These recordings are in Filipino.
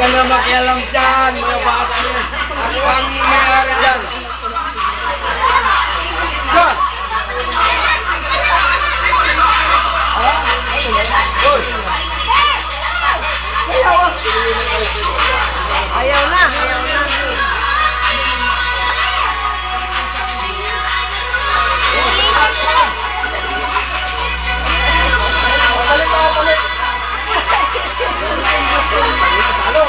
na makialam dyan, mga bata niya. Ano ang nangyayari dyan? Dyan! Uy! Ayaw na, ayaw na. Palit ako, palit! Halo!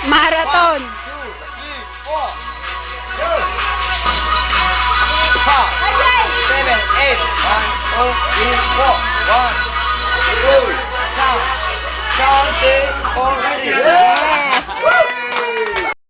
Marathon. 1, 2, 3, 4. 5, 7, 8, 1, 2, 3, 4. 1, 2, 3, 4, 6.